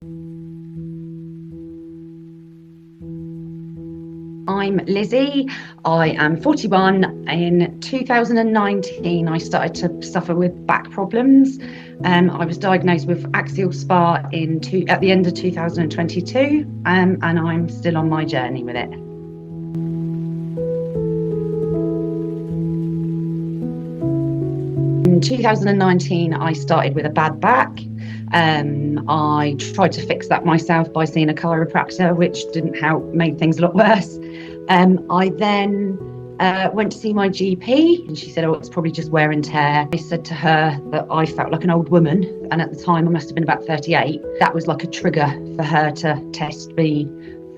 I'm Lizzie. I am 41. In 2019, I started to suffer with back problems. I was diagnosed with axial SpA at the end of 2022, and I'm still on my journey with it. In 2019, I started with a bad back. I tried to fix that myself by seeing a chiropractor, which didn't help, made things a lot worse. I then went to see my GP, and she said, "Oh, it's probably just wear and tear." I said to her that I felt like an old woman, and at the time I must have been about 38. That was like a trigger for her to test me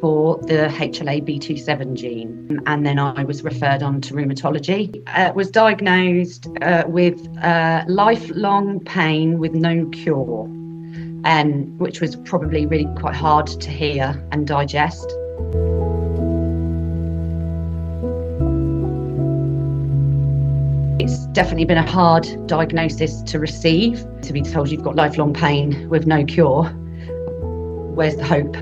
for the HLA-B27 gene, and then I was referred on to rheumatology. Was diagnosed with lifelong pain with no cure, which was probably really quite hard to hear and digest. It's definitely been a hard diagnosis to receive, to be told you've got lifelong pain with no cure. Where's the hope?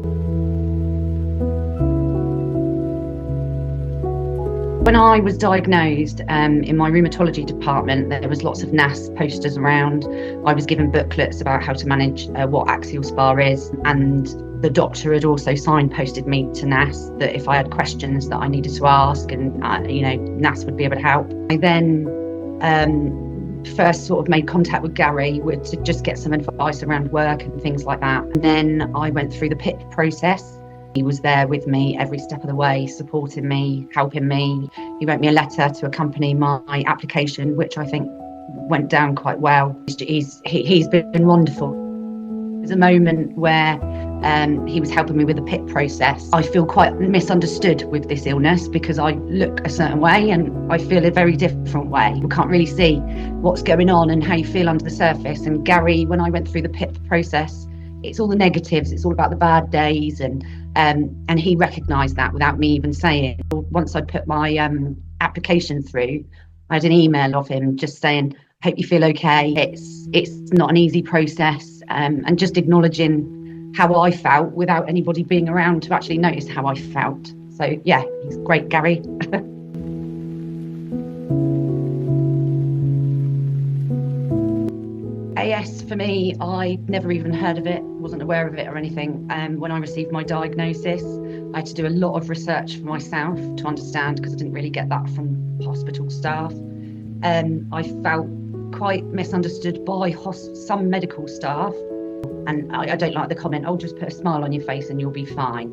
When I was diagnosed, in my rheumatology department, there was lots of NASS posters around. I was given booklets about how to manage what axial SpA is, and the doctor had also signposted me to NASS, that if I had questions that I needed to ask, and NASS would be able to help. I then first sort of made contact with Garry to just get some advice around work and things like that. And then I went through the PIP process. He was there with me every step of the way, supporting me, helping me. He wrote me a letter to accompany my application, which I think went down quite well. He's been wonderful. There's a moment where he was helping me with the PIP process. I feel quite misunderstood with this illness because I look a certain way and I feel a very different way. You can't really see what's going on and how you feel under the surface. And Garry, when I went through the PIP process, it's all the negatives, it's all about the bad days, and he recognised that without me even saying. Once I put my application through, I had an email of him just saying, "Hope you feel okay. It's not an easy process," and just acknowledging how I felt without anybody being around to actually notice how I felt. So yeah, he's great, Garry. AS for me, I never even heard of it, wasn't aware of it or anything. When I received my diagnosis, I had to do a lot of research for myself to understand, because I didn't really get that from hospital staff. I felt quite misunderstood by some medical staff, and I don't like the comment, "Oh, just put a smile on your face and you'll be fine."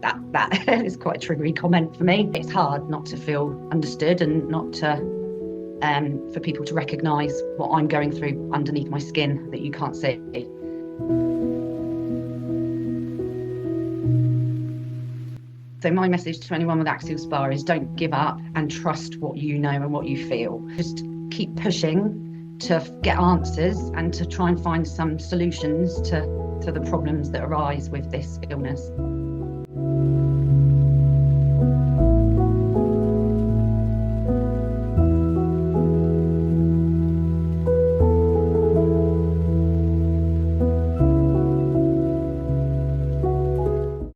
That is quite a triggery comment for me. It's hard not to feel understood and not to for people to recognise what I'm going through underneath my skin that you can't see. So my message to anyone with axial SpA is don't give up and trust what you know and what you feel. Just keep pushing to get answers and to try and find some solutions to the problems that arise with this illness.